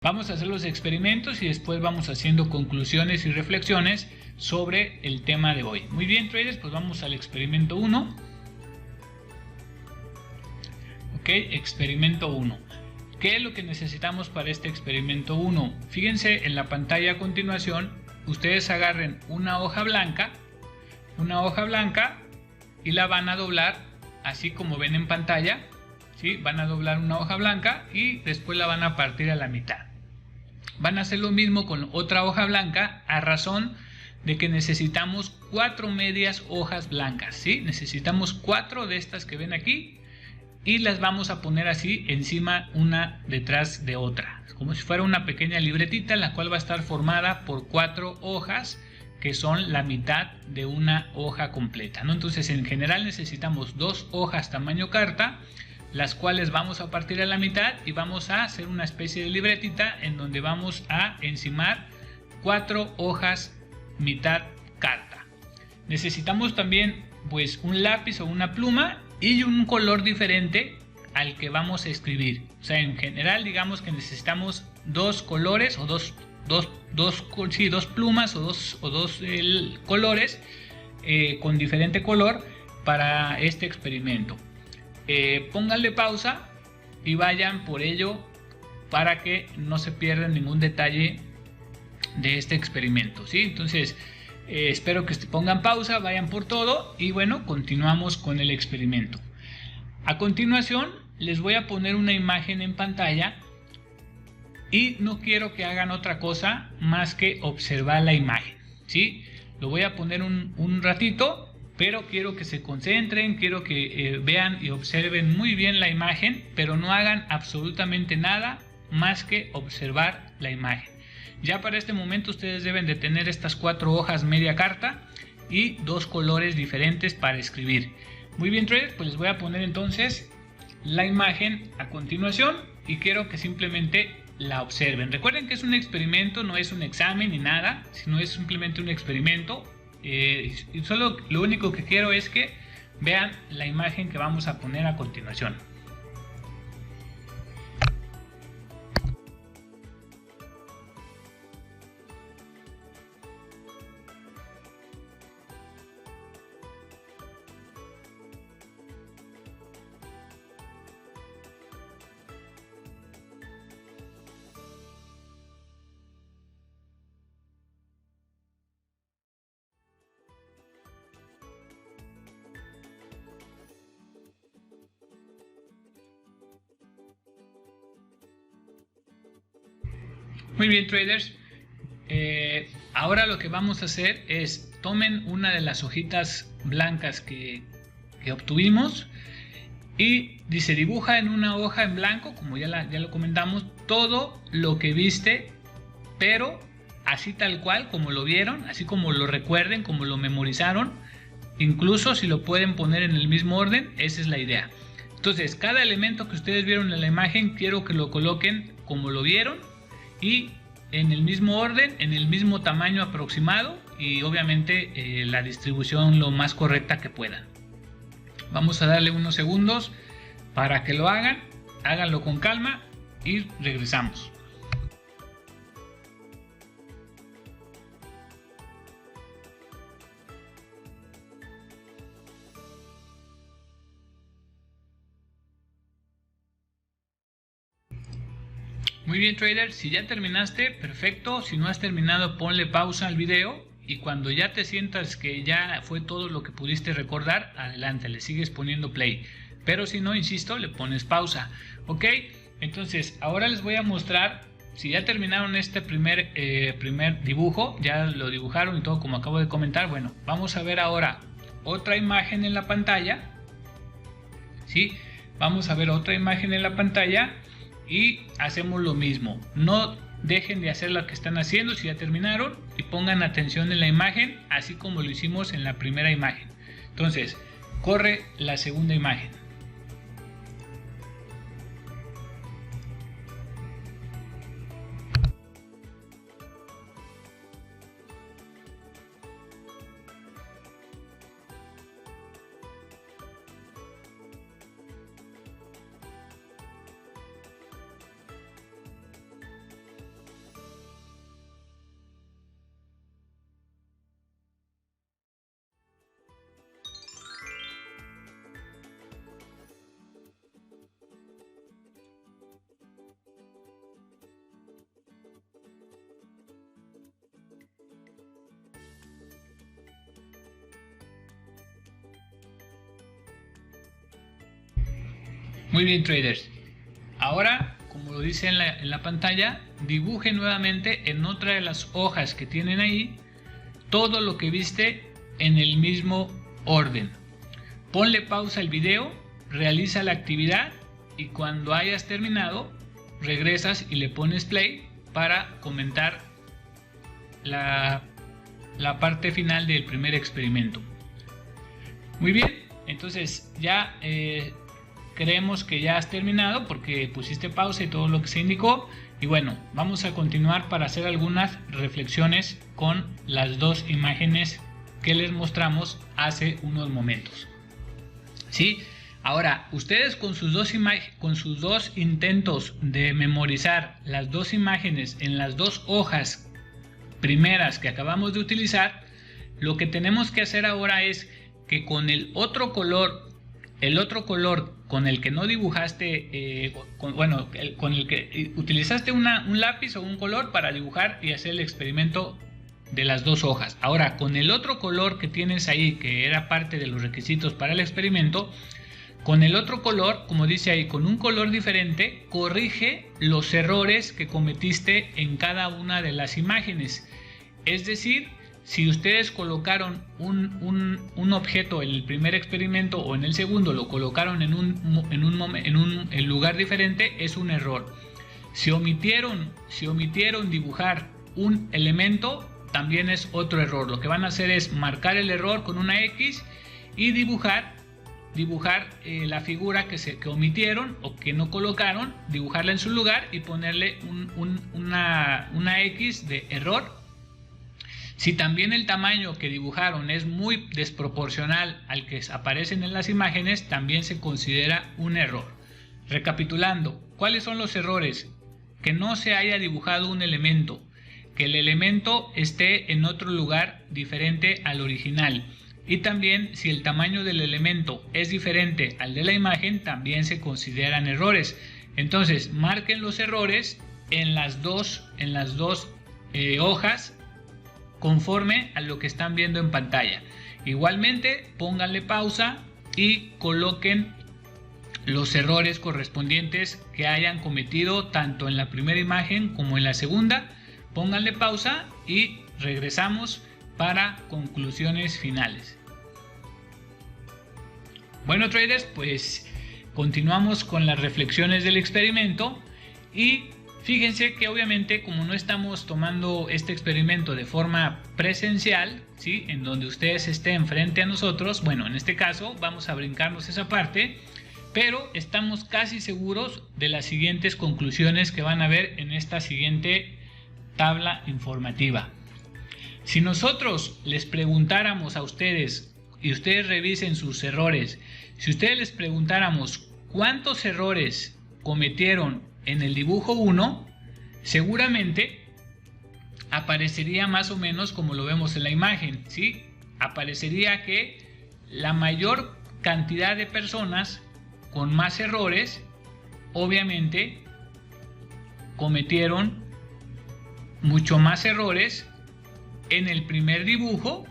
Vamos a hacer los experimentos y después vamos haciendo conclusiones y reflexiones sobre el tema de hoy. Muy bien, traders, pues vamos al experimento 1. Ok, experimento 1. ¿Qué es lo que necesitamos para este experimento 1? Fíjense en la pantalla a continuación, ustedes agarren una hoja blanca y la van a doblar así como ven en pantalla. ¿Sí? Van a doblar una hoja blanca y después la van a partir a la mitad. Van a hacer lo mismo con otra hoja blanca a razón de que necesitamos 4 medias hojas blancas, ¿sí? Necesitamos 4 de estas que ven aquí y las vamos a poner así encima una detrás de otra, como si fuera una pequeña libretita, la cual va a estar formada por 4 hojas que son la mitad de una hoja completa, ¿no? Entonces en general necesitamos 2 hojas tamaño carta, las cuales vamos a partir a la mitad y vamos a hacer una especie de libretita en donde vamos a encimar 4 hojas mitad carta. Necesitamos también pues un lápiz o una pluma y un color diferente al que vamos a escribir. O sea, en general digamos que necesitamos 2 colores o dos plumas o dos colores con diferente color para este experimento. Pónganle pausa y vayan por ello para que no se pierdan ningún detalle de este experimento, ¿sí? Entonces espero que pongan pausa, vayan por todo y bueno, continuamos con el experimento. A continuación les voy a poner una imagen en pantalla y no quiero que hagan otra cosa más que observar la imagen, ¿sí? Lo voy a poner un ratito, pero quiero que se concentren, quiero que vean y observen muy bien la imagen, pero no hagan absolutamente nada más que observar la imagen. Ya para este momento ustedes deben de tener estas 4 hojas media carta y 2 colores diferentes para escribir. Muy bien, traders, pues les voy a poner entonces la imagen a continuación y quiero que simplemente la observen. Recuerden que es un experimento, no es un examen ni nada, sino es simplemente un experimento. Y solo lo único que quiero es que vean la imagen que vamos a poner a continuación. Muy bien, traders, ahora lo que vamos a hacer es tomen una de las hojitas blancas que obtuvimos y dice dibuja en una hoja en blanco, como ya lo comentamos, todo lo que viste, pero así tal cual como lo vieron, así como lo recuerden, como lo memorizaron, incluso si lo pueden poner en el mismo orden, esa es la idea. Entonces cada elemento que ustedes vieron en la imagen quiero que lo coloquen como lo vieron y en el mismo orden, en el mismo tamaño aproximado y obviamente la distribución lo más correcta que puedan. Vamos a darle unos segundos para que lo hagan, háganlo con calma y regresamos. Muy bien, trader, si ya terminaste, perfecto. Si no has terminado, ponle pausa al video y cuando ya te sientas que ya fue todo lo que pudiste recordar, adelante, le sigues poniendo play. Pero si no, insisto, le pones pausa. Ok, entonces ahora les voy a mostrar, si ya terminaron este primer dibujo, ya lo dibujaron y todo como acabo de comentar, bueno, vamos a ver ahora otra imagen en la pantalla. ¿Sí? Vamos a ver otra imagen en la pantalla y hacemos lo mismo. No dejen de hacer lo que están haciendo si ya terminaron y pongan atención en la imagen así como lo hicimos en la primera imagen. Entonces corre la segunda imagen. Muy bien, traders. Ahora, como lo dice en la pantalla, dibuje nuevamente en otra de las hojas que tienen ahí todo lo que viste en el mismo orden. Ponle pausa al video, realiza la actividad y cuando hayas terminado, regresas y le pones play para comentar la parte final del primer experimento. Muy bien, entonces ya creemos que ya has terminado porque pusiste pausa y todo lo que se indicó. Y bueno, vamos a continuar para hacer algunas reflexiones con las dos imágenes que les mostramos hace unos momentos. ¿Sí? Ahora, ustedes con sus dos intentos de memorizar las dos imágenes en las dos hojas primeras que acabamos de utilizar, lo que tenemos que hacer ahora es que con el otro color con el que no dibujaste, con el que utilizaste un lápiz o un color para dibujar y hacer el experimento de las dos hojas. Ahora, con el otro color que tienes ahí, que era parte de los requisitos para el experimento, con el otro color, como dice ahí, con un color diferente, corrige los errores que cometiste en cada una de las imágenes. Es decir, si ustedes colocaron un objeto en el primer experimento o en el segundo, lo colocaron en un lugar diferente, es un error. Si omitieron dibujar un elemento, también es otro error. Lo que van a hacer es marcar el error con una X y dibujar la figura que omitieron o que no colocaron, dibujarla en su lugar y ponerle una X de error. Si también el tamaño que dibujaron es muy desproporcional al que aparecen en las imágenes, también se considera un error. Recapitulando, ¿cuáles son los errores? Que no se haya dibujado un elemento, que el elemento esté en otro lugar diferente al original. Y también si el tamaño del elemento es diferente al de la imagen, también se consideran errores. Entonces, marquen los errores en las dos hojas conforme a lo que están viendo en pantalla. Igualmente, pónganle pausa y coloquen los errores correspondientes que hayan cometido tanto en la primera imagen como en la segunda. Pónganle pausa y regresamos para conclusiones finales. Bueno, traders, pues continuamos con las reflexiones del experimento y fíjense que obviamente como no estamos tomando este experimento de forma presencial, ¿sí?, en donde ustedes estén frente a nosotros, bueno, en este caso vamos a brincarnos esa parte, pero estamos casi seguros de las siguientes conclusiones que van a ver en esta siguiente tabla informativa. Si nosotros les preguntáramos a ustedes, y ustedes revisen sus errores, si ustedes les preguntáramos cuántos errores cometieron en el dibujo 1, seguramente aparecería más o menos como lo vemos en la imagen, ¿sí? Aparecería que la mayor cantidad de personas con más errores, obviamente, cometieron mucho más errores en el primer dibujo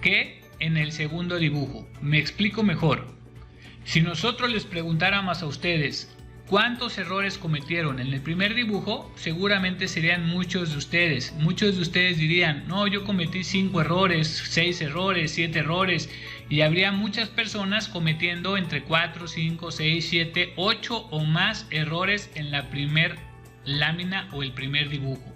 que en el segundo dibujo. Me explico mejor. Si nosotros les preguntáramos a ustedes cuántos errores cometieron en el primer dibujo, seguramente serían muchos de ustedes. Muchos de ustedes dirían, no, yo cometí 5 errores, 6 errores, 7 errores, y habría muchas personas cometiendo entre 4, 5, 6, 7, 8 o más errores en la primer lámina o el primer dibujo.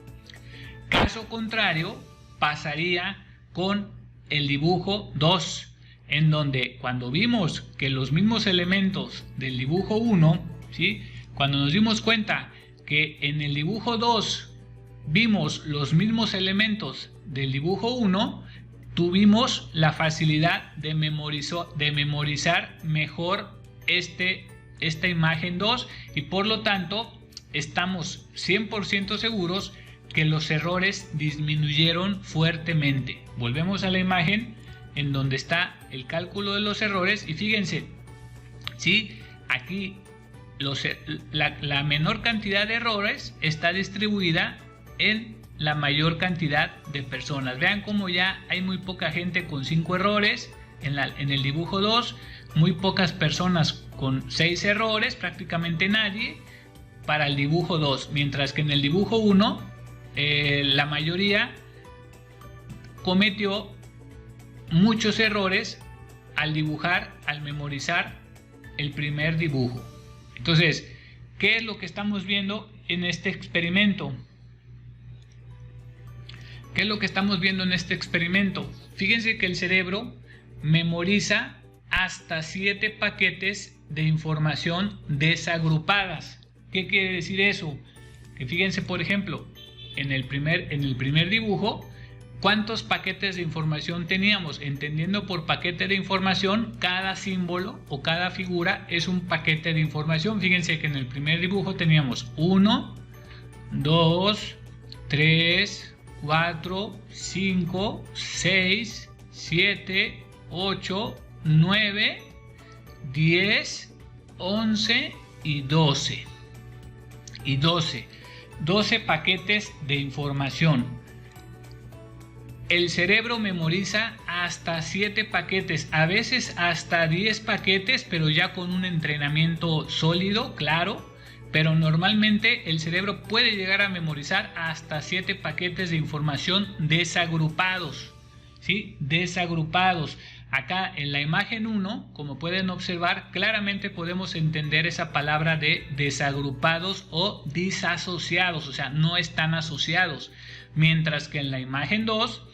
Caso contrario, pasaría con el dibujo 2, en donde cuando vimos que los mismos elementos del dibujo 1, ¿sí?, cuando nos dimos cuenta que en el dibujo 2 vimos los mismos elementos del dibujo 1, tuvimos la facilidad de memorizar mejor esta imagen 2 y por lo tanto estamos 100% seguros que los errores disminuyeron fuertemente. Volvemos a la imagen en donde está el cálculo de los errores y fíjense, ¿sí?, aquí la menor cantidad de errores está distribuida en la mayor cantidad de personas. Vean cómo ya hay muy poca gente con 5 errores, En el dibujo 2, muy pocas personas con 6 errores, prácticamente nadie, para el dibujo 2. Mientras que en el dibujo 1, la mayoría cometió muchos errores al dibujar, al memorizar el primer dibujo. Entonces, ¿qué es lo que estamos viendo en este experimento? ¿Qué es lo que estamos viendo en este experimento? Fíjense que el cerebro memoriza hasta 7 paquetes de información desagrupadas. ¿Qué quiere decir eso? Que fíjense, por ejemplo, en el primer dibujo, ¿cuántos paquetes de información teníamos? Entendiendo por paquete de información, cada símbolo o cada figura es un paquete de información. Fíjense que en el primer dibujo teníamos 1, 2, 3, 4, 5, 6, 7, 8, 9, 10, 11 y 12. 12 paquetes de información. El cerebro memoriza hasta 7 paquetes, a veces hasta 10 paquetes, pero ya con un entrenamiento sólido, claro. Pero normalmente el cerebro puede llegar a memorizar hasta 7 paquetes de información desagrupados, ¿sí? Desagrupados. Acá en la imagen 1, como pueden observar, claramente podemos entender esa palabra de desagrupados o disasociados, o sea, no están asociados. Mientras que en la imagen 2,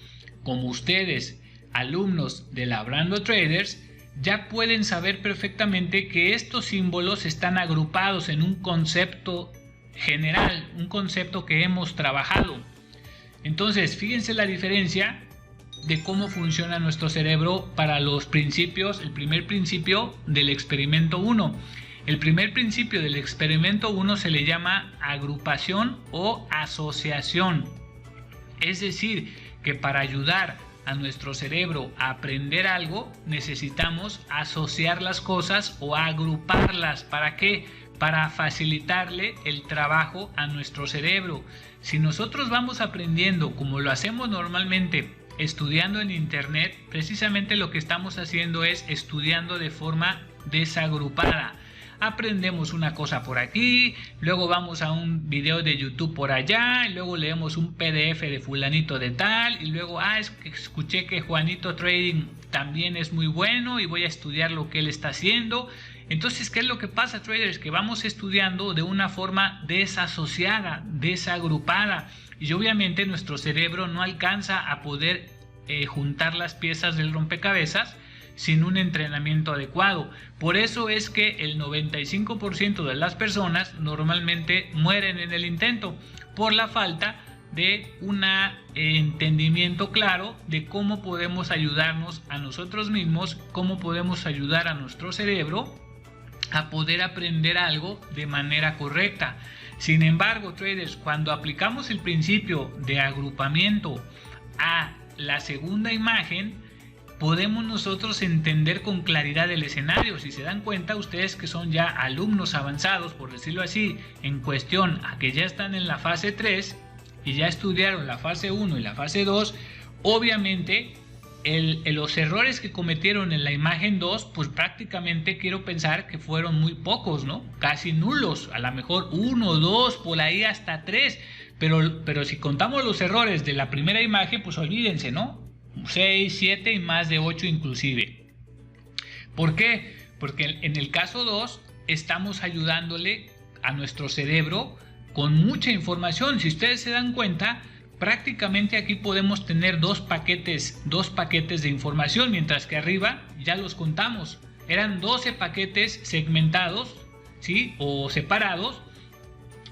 como ustedes, alumnos de Labrando Traders, ya pueden saber perfectamente que estos símbolos están agrupados en un concepto general, un concepto que hemos trabajado. Entonces, fíjense la diferencia de cómo funciona nuestro cerebro para los principios, el primer principio del experimento 1. El primer principio del experimento 1 se le llama agrupación o asociación. Es decir, que para ayudar a nuestro cerebro a aprender algo, necesitamos asociar las cosas o agruparlas. ¿Para qué? Para facilitarle el trabajo a nuestro cerebro. Si nosotros vamos aprendiendo como lo hacemos normalmente, estudiando en internet, precisamente lo que estamos haciendo es estudiando de forma desagrupada. Aprendemos una cosa por aquí, luego vamos a un video de YouTube por allá, y luego leemos un PDF de fulanito de tal, y luego, es que escuché que Juanito Trading también es muy bueno y voy a estudiar lo que él está haciendo. Entonces, ¿qué es lo que pasa, traders? Que vamos estudiando de una forma desasociada, desagrupada, y obviamente nuestro cerebro no alcanza a poder juntar las piezas del rompecabezas sin un entrenamiento adecuado. Por eso es que el 95% de las personas normalmente mueren en el intento, por la falta de un entendimiento claro de cómo podemos ayudarnos a nosotros mismos, cómo podemos ayudar a nuestro cerebro a poder aprender algo de manera correcta. Sin embargo, traders, cuando aplicamos el principio de agrupamiento a la segunda imagen, podemos nosotros entender con claridad el escenario. Si se dan cuenta, ustedes que son ya alumnos avanzados, por decirlo así, en cuestión a que ya están en la fase 3 y ya estudiaron la fase 1 y la fase 2, obviamente los errores que cometieron en la imagen 2, pues prácticamente quiero pensar que fueron muy pocos, ¿no? Casi nulos, a lo mejor 1, 2, por ahí hasta 3, pero si contamos los errores de la primera imagen, pues olvídense, ¿no? 6, 7 y más de 8 inclusive. ¿Por qué? Porque en el caso 2 estamos ayudándole a nuestro cerebro con mucha información. Si ustedes se dan cuenta, prácticamente aquí podemos tener dos paquetes de información, mientras que arriba ya los contamos. Eran 12 paquetes segmentados, ¿sí? O separados,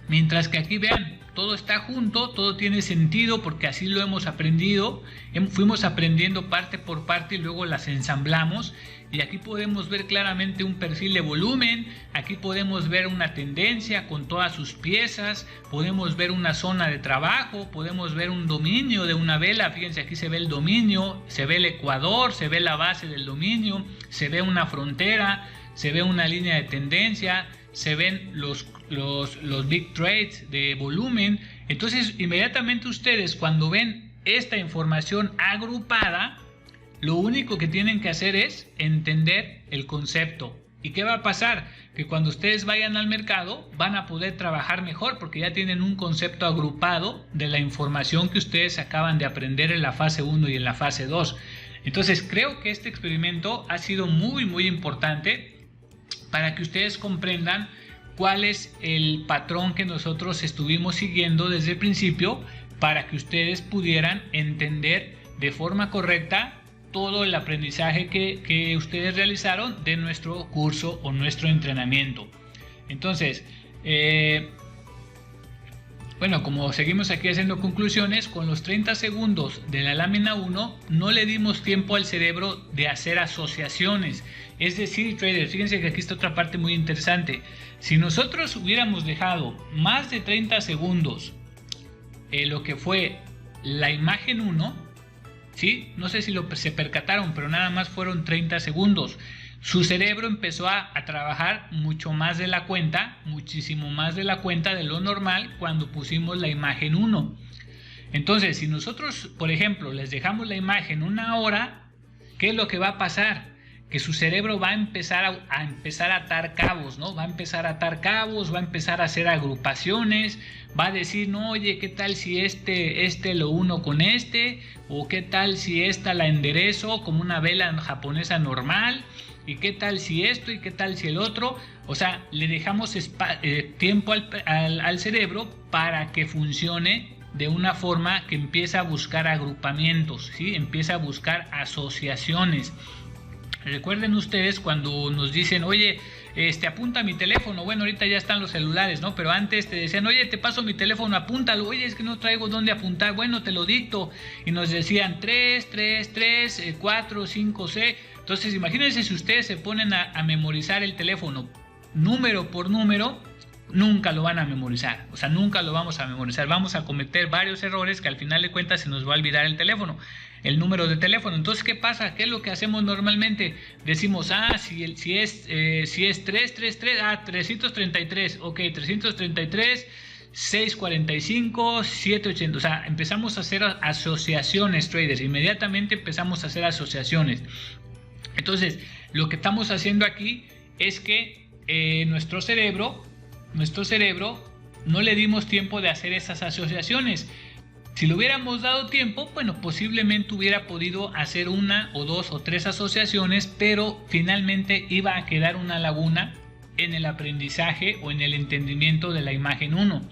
mientras que aquí vean, todo está junto, todo tiene sentido porque así lo hemos aprendido. Fuimos aprendiendo parte por parte y luego las ensamblamos. Y aquí podemos ver claramente un perfil de volumen, aquí podemos ver una tendencia con todas sus piezas, podemos ver una zona de trabajo, podemos ver un dominio de una vela. Fíjense, aquí se ve el dominio, se ve el ecuador, se ve la base del dominio, se ve una frontera, se ve una línea de tendencia, se ven los big trades de volumen. Entonces, inmediatamente ustedes, cuando ven esta información agrupada, Lo único que tienen que hacer es entender el concepto. ¿Y qué va a pasar? Que cuando ustedes vayan al mercado van a poder trabajar mejor porque ya tienen un concepto agrupado de la información que ustedes acaban de aprender en la fase 1 y en la fase 2. Entonces creo que este experimento ha sido muy importante para que ustedes comprendan cuál es el patrón que nosotros estuvimos siguiendo desde el principio para que ustedes pudieran entender de forma correcta todo el aprendizaje que ustedes realizaron de nuestro curso o nuestro entrenamiento. Entonces, bueno, como seguimos aquí haciendo conclusiones, con los 30 segundos de la lámina 1 no le dimos tiempo al cerebro de hacer asociaciones. Es decir, traders, fíjense que aquí está otra parte muy interesante. Si nosotros hubiéramos dejado más de 30 segundos lo que fue la imagen 1, ¿sí? No sé si se percataron, pero nada más fueron 30 segundos. Su cerebro empezó a trabajar mucho más de la cuenta, muchísimo más de la cuenta de lo normal cuando pusimos la imagen 1. Entonces, si nosotros, por ejemplo, les dejamos la imagen 1 hora, ¿qué es lo que va a pasar? Que su cerebro va a empezar a atar cabos, ¿no? Va a empezar a atar cabos, va a empezar a hacer agrupaciones, va a decir, no, oye, ¿qué tal si este lo uno con este? ¿O qué tal si esta la enderezo como una vela japonesa normal? ¿Y qué tal si esto? ¿Y qué tal si el otro? O sea, le dejamos tiempo al cerebro para que funcione de una forma que empieza a buscar agrupamientos, ¿sí? Empieza a buscar asociaciones. Recuerden ustedes cuando nos dicen, oye, apunta mi teléfono. Bueno, ahorita ya están los celulares, ¿no? Pero antes te decían, oye, te paso mi teléfono, apúntalo. Oye, es que no traigo dónde apuntar. Bueno, te lo dicto. Y nos decían 3, 3, 3, 4, 5, 6. Entonces, imagínense si ustedes se ponen a memorizar el teléfono número por número, nunca lo van a memorizar. O sea, nunca lo vamos a memorizar. Vamos a cometer varios errores que al final de cuentas se nos va a olvidar el teléfono, el número de teléfono. Entonces, ¿qué pasa? ¿Qué es lo que hacemos normalmente? Decimos, si es 333, 333, ok, 333, 645, 780. O sea, empezamos a hacer asociaciones, traders. Inmediatamente empezamos a hacer asociaciones. Entonces, lo que estamos haciendo aquí es que nuestro cerebro no le dimos tiempo de hacer esas asociaciones. Si le hubiéramos dado tiempo, bueno, posiblemente hubiera podido hacer 1 o 2 o 3 asociaciones, pero finalmente iba a quedar una laguna en el aprendizaje o en el entendimiento de la imagen 1.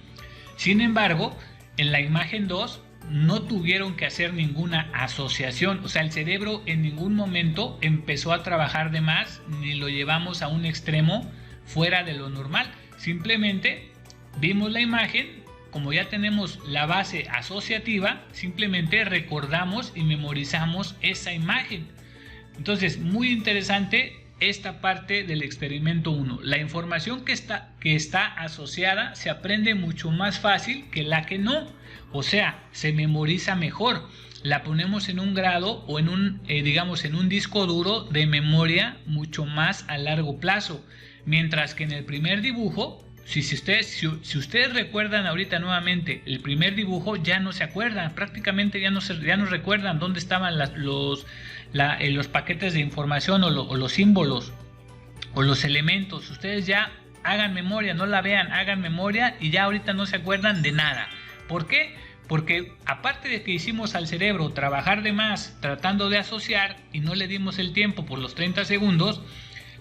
Sin embargo, en la imagen 2 no tuvieron que hacer ninguna asociación. O sea, el cerebro en ningún momento empezó a trabajar de más, ni lo llevamos a un extremo fuera de lo normal. Simplemente vimos la imagen, como ya tenemos la base asociativa, simplemente recordamos y memorizamos esa imagen. Entonces, muy interesante esta parte del experimento 1. La información que está asociada se aprende mucho más fácil que la que no. O sea, se memoriza mejor. La ponemos en un grado o en un disco duro de memoria mucho más a largo plazo. Mientras que en el primer dibujo, si ustedes recuerdan ahorita nuevamente el primer dibujo, ya no se acuerdan, prácticamente ya no recuerdan dónde estaban los paquetes de información o los símbolos o los elementos. Ustedes ya hagan memoria, no la vean, hagan memoria y ya ahorita no se acuerdan de nada. ¿Por qué? Porque aparte de que hicimos al cerebro trabajar de más tratando de asociar y no le dimos el tiempo por los 30 segundos,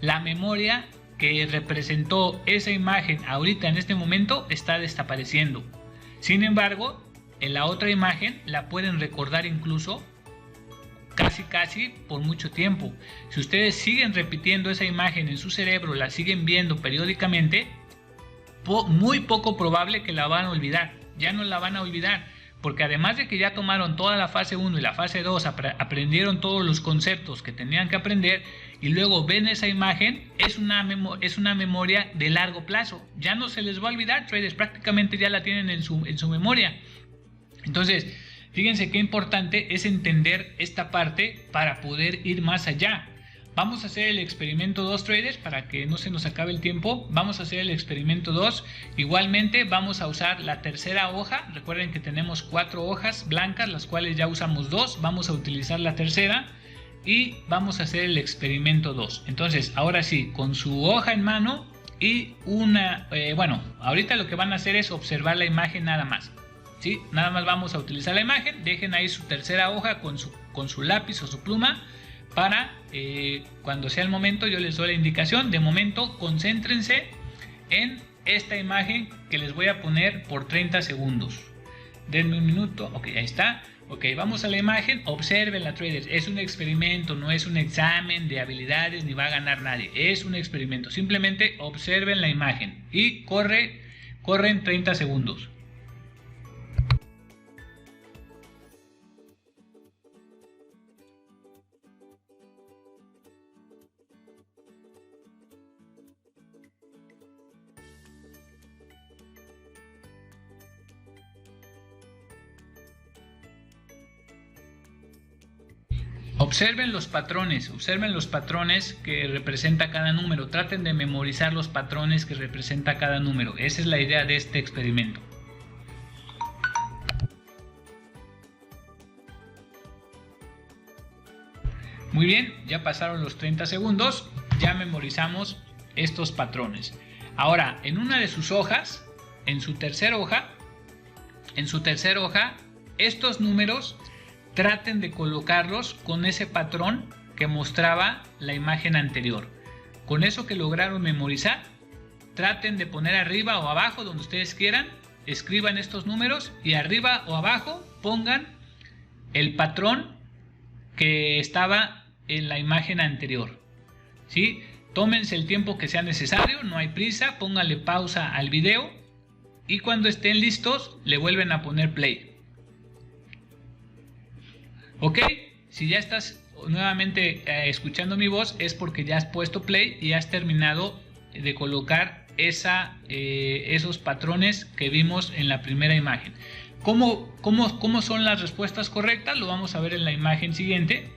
la memoria que representó esa imagen ahorita en este momento está desapareciendo. Sin embargo, en la otra imagen la pueden recordar incluso casi por mucho tiempo. Si ustedes siguen repitiendo esa imagen en su cerebro, la siguen viendo periódicamente, muy poco probable que la van a olvidar. Ya no la van a olvidar, porque además de que ya tomaron toda la fase 1 y la fase 2, aprendieron todos los conceptos que tenían que aprender y luego ven esa imagen, es una memoria de largo plazo. Ya no se les va a olvidar, traders, prácticamente ya la tienen en su memoria. Entonces, fíjense qué importante es entender esta parte para poder ir más allá. Vamos a hacer el experimento 2, traders, para que no se nos acabe el tiempo. Vamos a hacer el experimento 2. Igualmente vamos a usar la tercera hoja. Recuerden que tenemos 4 hojas blancas, las cuales ya usamos 2. Vamos a utilizar la tercera. y vamos a hacer el experimento 2. Entonces, ahora sí, con su hoja en mano y bueno, ahorita lo que van a hacer es observar la imagen nada más. ¿Sí? Nada más vamos a utilizar la imagen, dejen ahí su tercera hoja con su lápiz o su pluma para cuando sea el momento yo les doy la indicación. De momento concéntrense en esta imagen que les voy a poner por 30 segundos. Denme un minuto, ok, ahí está. Ok, vamos a la imagen, observen la traders, es un experimento, no es un examen de habilidades ni va a ganar nadie, es un experimento, simplemente observen la imagen y corren 30 segundos. Observen los patrones que representa cada número, traten de memorizar los patrones que representa cada número, esa es la idea de este experimento. Muy bien, ya pasaron los 30 segundos, ya memorizamos estos patrones. Ahora, en una de sus hojas, en su tercera hoja, estos números traten de colocarlos con ese patrón que mostraba la imagen anterior. Con eso que lograron memorizar, traten de poner arriba o abajo, donde ustedes quieran, escriban estos números y arriba o abajo pongan el patrón que estaba en la imagen anterior. ¿Sí? Tómense el tiempo que sea necesario, no hay prisa, pónganle pausa al video y cuando estén listos le vuelven a poner play. Ok, si ya estás nuevamente escuchando mi voz es porque ya has puesto play y has terminado de colocar esos patrones que vimos en la primera imagen. ¿Cómo son las respuestas correctas? Lo vamos a ver en la imagen siguiente.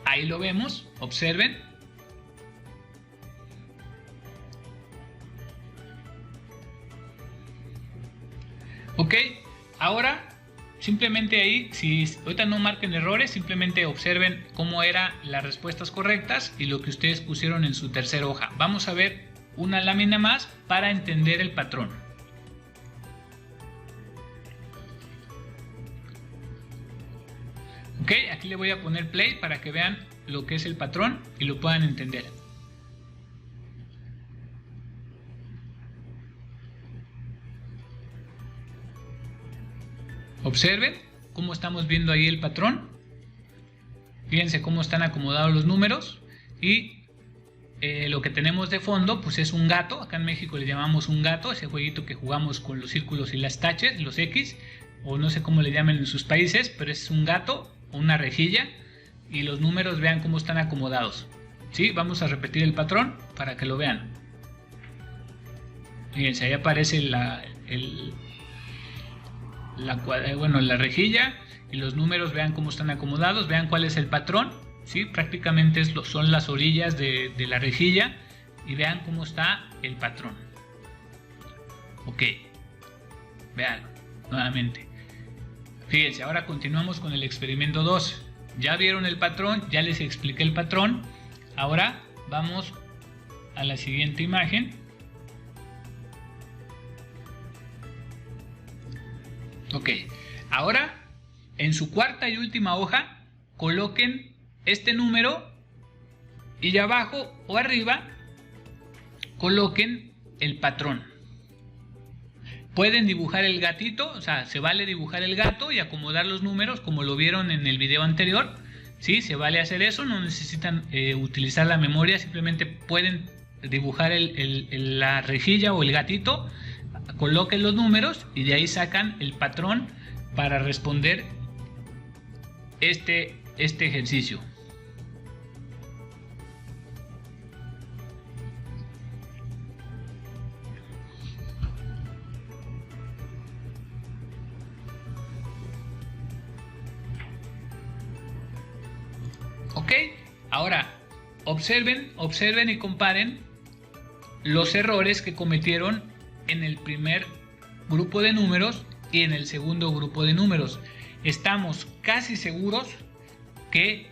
Ahí lo vemos, observen. Ok, ahora simplemente ahí, si ahorita no marquen errores, simplemente observen cómo eran las respuestas correctas y lo que ustedes pusieron en su tercera hoja. Vamos a ver una lámina más para entender el patrón. Ok, aquí le voy a poner play para que vean lo que es el patrón y lo puedan entender. Observen cómo estamos viendo ahí el patrón. Fíjense cómo están acomodados los números y lo que tenemos de fondo pues es un gato. Acá en México le llamamos un gato, ese jueguito que jugamos con los círculos y las taches, los X, o no sé cómo le llamen en sus países, pero es un gato o una rejilla y los números vean cómo están acomodados. ¿Sí? Vamos a repetir el patrón para que lo vean. Fíjense, ahí aparece la rejilla y los números, vean cómo están acomodados, vean cuál es el patrón, ¿sí? Prácticamente son las orillas de la rejilla y vean cómo está el patrón. Ok, vean nuevamente. Fíjense, ahora continuamos con el experimento 2. Ya vieron el patrón, ya les expliqué el patrón. Ahora vamos a la siguiente imagen. Ok, ahora en su cuarta y última hoja coloquen este número y ya abajo o arriba coloquen el patrón. Pueden dibujar el gatito, o sea, se vale dibujar el gato y acomodar los números como lo vieron en el video anterior. Sí, se vale hacer eso, no necesitan utilizar la memoria, simplemente pueden dibujar la rejilla o el gatito, coloquen los números y de ahí sacan el patrón para responder este ejercicio. Ok, ahora observen y comparen los errores que cometieron en el primer grupo de números y en el segundo grupo de números. Estamos casi seguros que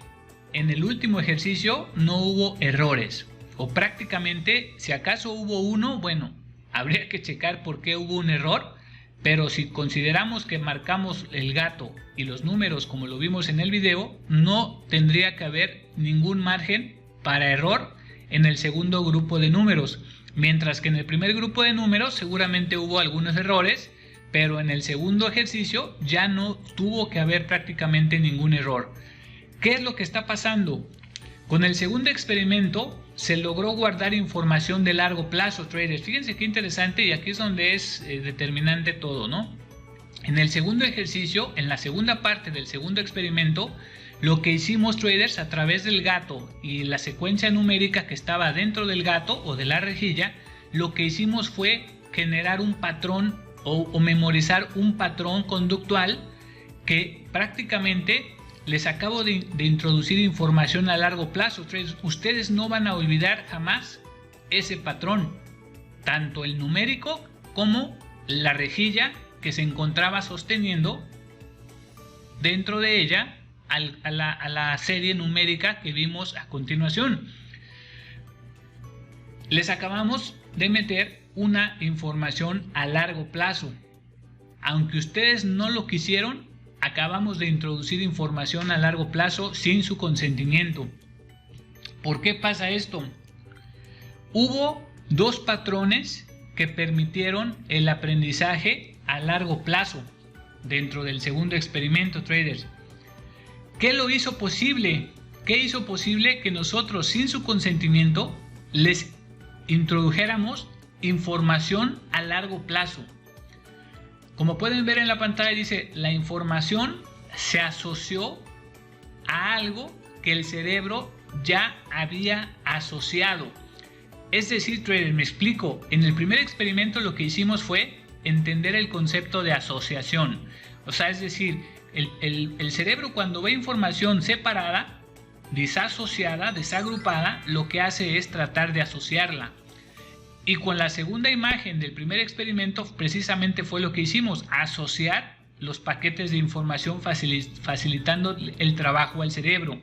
en el último ejercicio no hubo errores, o prácticamente, si acaso hubo uno, bueno, habría que checar por qué hubo un error, pero si consideramos que marcamos el gato y los números como lo vimos en el video, no tendría que haber ningún margen para error en el segundo grupo de números, mientras que en el primer grupo de números seguramente hubo algunos errores, pero en el segundo ejercicio ya no tuvo que haber prácticamente ningún error. ¿Qué es lo que está pasando? Con el segundo experimento se logró guardar información de largo plazo, traders. Fíjense qué interesante, y aquí es donde es determinante todo, ¿no? En el segundo ejercicio, en la segunda parte del segundo experimento, lo que hicimos, traders, a través del gato y la secuencia numérica que estaba dentro del gato o de la rejilla, lo que hicimos fue generar un patrón o memorizar un patrón conductual que prácticamente les acabo de introducir información a largo plazo. Ustedes no van a olvidar jamás ese patrón, tanto el numérico como la rejilla que se encontraba sosteniendo dentro de ella a la serie numérica que vimos a continuación. Les acabamos de meter una información a largo plazo. Aunque ustedes no lo quisieron, acabamos de introducir información a largo plazo sin su consentimiento. ¿Por qué pasa esto? Hubo dos patrones que permitieron el aprendizaje a largo plazo dentro del segundo experimento, traders. ¿Qué lo hizo posible? ¿Qué hizo posible que nosotros sin su consentimiento les introdujéramos información a largo plazo? Como pueden ver en la pantalla, dice, la información se asoció a algo que el cerebro ya había asociado. Es decir, traders, me explico. En el primer experimento lo que hicimos fue entender el concepto de asociación. O sea, es decir, el cerebro cuando ve información separada, disasociada, desagrupada, lo que hace es tratar de asociarla. Y con la segunda imagen del primer experimento precisamente fue lo que hicimos, asociar los paquetes de información facilitando el trabajo al cerebro.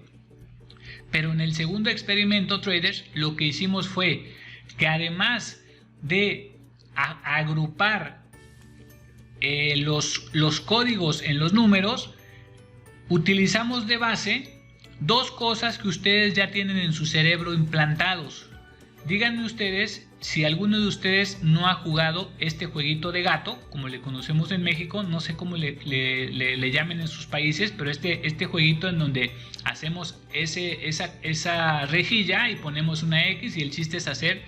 Pero en el segundo experimento, traders, lo que hicimos fue que además de agrupar los códigos en los números, utilizamos de base dos cosas que ustedes ya tienen en su cerebro implantados. Díganme ustedes si alguno de ustedes no ha jugado este jueguito de gato, como le conocemos en México, no sé cómo le llamen en sus países, pero este jueguito en donde hacemos esa rejilla y ponemos una X y el chiste es hacer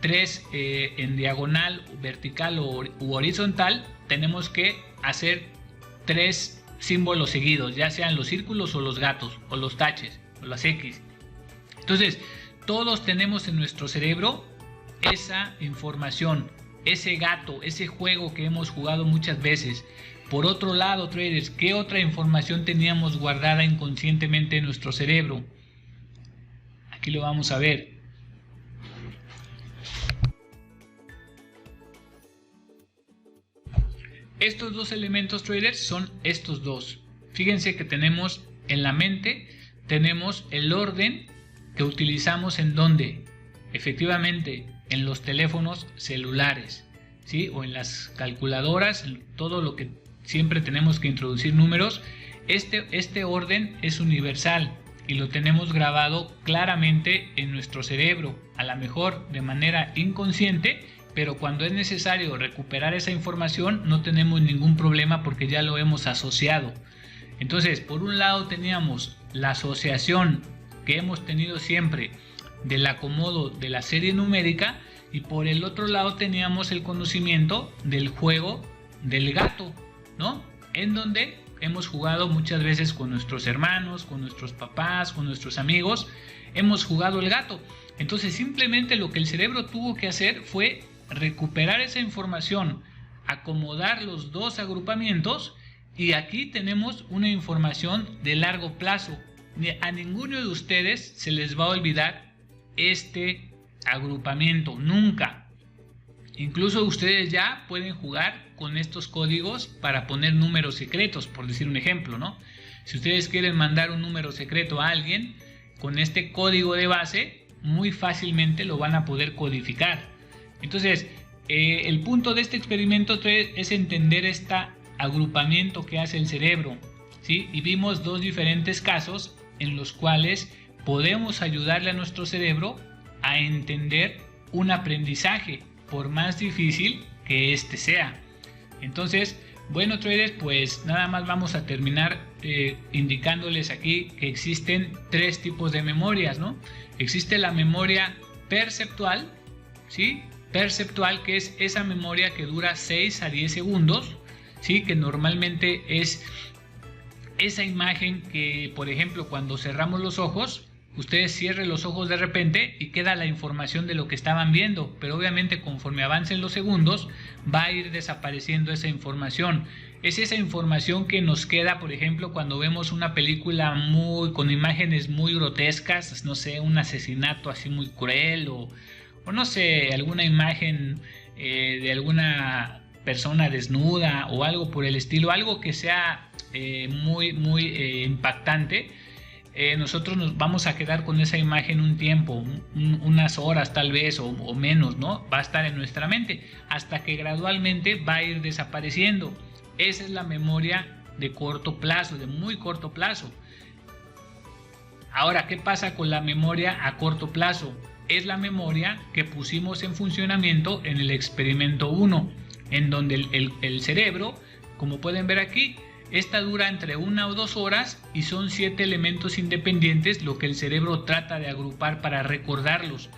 tres en diagonal, vertical u horizontal, tenemos que hacer tres símbolos seguidos, ya sean los círculos o los gatos, o los taches, o las X. Entonces, todos tenemos en nuestro cerebro esa información, ese gato, ese juego que hemos jugado muchas veces. Por otro lado, traders, ¿qué otra información teníamos guardada inconscientemente en nuestro cerebro? Aquí lo vamos a ver. Estos dos elementos, traders, son estos dos. Fíjense que tenemos en la mente, tenemos el orden que utilizamos en donde, efectivamente, en los teléfonos celulares, ¿sí? O en las calculadoras, en todo lo que siempre tenemos que introducir números. Este orden es universal y lo tenemos grabado claramente en nuestro cerebro, a lo mejor de manera inconsciente, pero cuando es necesario recuperar esa información no tenemos ningún problema porque ya lo hemos asociado. Entonces, por un lado teníamos la asociación que hemos tenido siempre del acomodo de la serie numérica, y por el otro lado teníamos el conocimiento del juego del gato, ¿no? En donde hemos jugado muchas veces con nuestros hermanos, con nuestros papás, con nuestros amigos, hemos jugado el gato. Entonces simplemente lo que el cerebro tuvo que hacer fue recuperar esa información, acomodar los dos agrupamientos, y aquí tenemos una información de largo plazo. A ninguno de ustedes se les va a olvidar este agrupamiento, nunca. Incluso ustedes ya pueden jugar con estos códigos para poner números secretos, por decir un ejemplo, ¿no? Si ustedes quieren mandar un número secreto a alguien, con este código de base, muy fácilmente lo van a poder codificar. Entonces, el punto de este experimento es entender este agrupamiento que hace el cerebro, ¿sí? Y vimos dos diferentes casos en los cuales podemos ayudarle a nuestro cerebro a entender un aprendizaje, por más difícil que este sea. Entonces, bueno, traders, pues nada más vamos a terminar indicándoles aquí que existen tres tipos de memorias, ¿no? Existe la memoria perceptual, ¿sí? Perceptual, que es esa memoria que dura 6 a 10 segundos, ¿sí? Que normalmente es esa imagen que, por ejemplo, cuando cerramos los ojos, ustedes cierren los ojos de repente y queda la información de lo que estaban viendo, pero obviamente conforme avancen los segundos va a ir desapareciendo esa información. Es esa información que nos queda, por ejemplo, cuando vemos una película con imágenes muy grotescas, no sé, un asesinato así muy cruel o no sé, alguna imagen de alguna persona desnuda o algo por el estilo, algo que sea muy impactante. Nosotros nos vamos a quedar con esa imagen un tiempo, unas horas tal vez o menos, ¿no? Va a estar en nuestra mente hasta que gradualmente va a ir desapareciendo. Esa es la memoria de corto plazo, de muy corto plazo. Ahora, ¿qué pasa con la memoria a corto plazo? Es la memoria que pusimos en funcionamiento en el experimento 1, en donde el cerebro, como pueden ver aquí, esta dura entre 1 o 2 horas y son 7 elementos independientes lo que el cerebro trata de agrupar para recordarlos.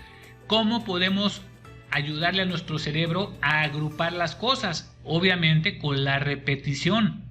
¿Cómo podemos ayudarle a nuestro cerebro a agrupar las cosas? Obviamente con la repetición.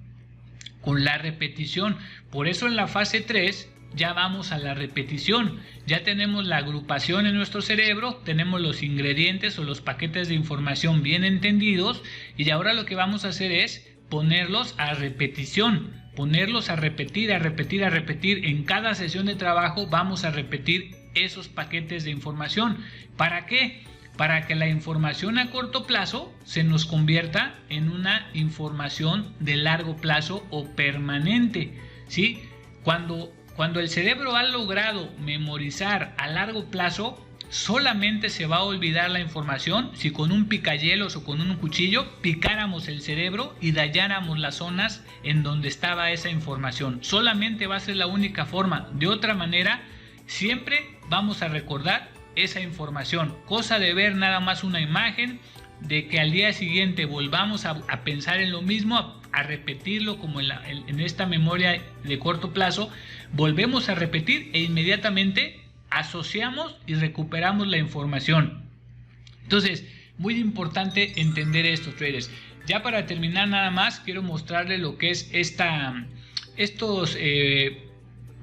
Con la repetición. Por eso en la fase 3 ya vamos a la repetición. Ya tenemos la agrupación en nuestro cerebro, tenemos los ingredientes o los paquetes de información bien entendidos y ahora lo que vamos a hacer es ponerlos a repetición, ponerlos a repetir. En cada sesión de trabajo vamos a repetir esos paquetes de información. ¿Para qué? Para que la información a corto plazo se nos convierta en una información de largo plazo o permanente, ¿sí? Cuando el cerebro ha logrado memorizar a largo plazo, solamente se va a olvidar la información si con un picahielos o con un cuchillo picáramos el cerebro y dañáramos las zonas en donde estaba esa información. Solamente va a ser la única forma. De otra manera, siempre vamos a recordar esa información. Cosa de ver nada más una imagen, de que al día siguiente volvamos a pensar en lo mismo, a repetirlo como en esta memoria de corto plazo, volvemos a repetir e inmediatamente asociamos y recuperamos la información. Entonces, muy importante entender esto, traders. Ya para terminar nada más, quiero mostrarles lo que es estos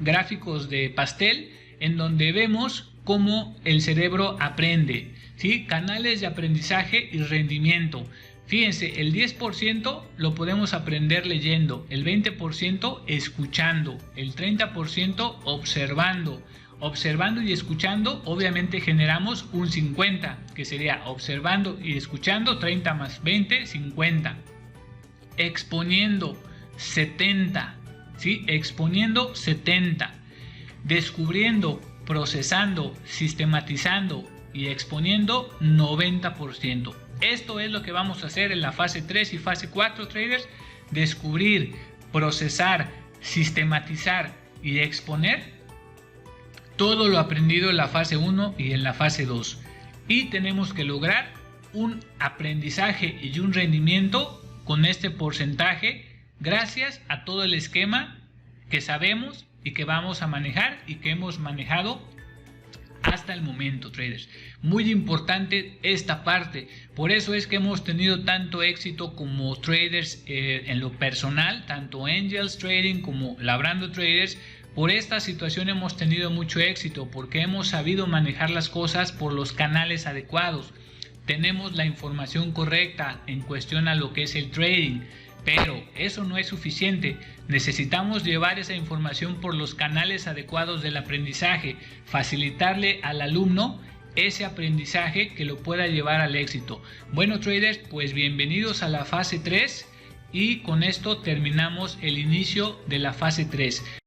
gráficos de pastel en donde vemos cómo el cerebro aprende, ¿sí? Canales de aprendizaje y rendimiento. Fíjense, el 10% lo podemos aprender leyendo, el 20% escuchando, el 30% observando y escuchando. Obviamente generamos un 50, que sería observando y escuchando, 30 más 20, 50. Exponiendo, 70, ¿sí? Exponiendo, 70. Descubriendo, procesando, sistematizando y exponiendo, 90%. Esto es lo que vamos a hacer en la fase 3 y fase 4, traders. Descubrir, procesar, sistematizar y exponer todo lo aprendido en la fase 1 y en la fase 2. Y tenemos que lograr un aprendizaje y un rendimiento con este porcentaje gracias a todo el esquema que sabemos y que vamos a manejar y que hemos manejado hasta el momento, traders. Muy importante esta parte. Por eso es que hemos tenido tanto éxito como traders en lo personal, tanto Angels Trading como Labrando Traders. Por esta situación hemos tenido mucho éxito porque hemos sabido manejar las cosas por los canales adecuados. Tenemos la información correcta en cuestión a lo que es el trading. Pero eso no es suficiente. Necesitamos llevar esa información por los canales adecuados del aprendizaje, facilitarle al alumno ese aprendizaje que lo pueda llevar al éxito. Bueno, traders, pues bienvenidos a la fase 3 y con esto terminamos el inicio de la fase 3.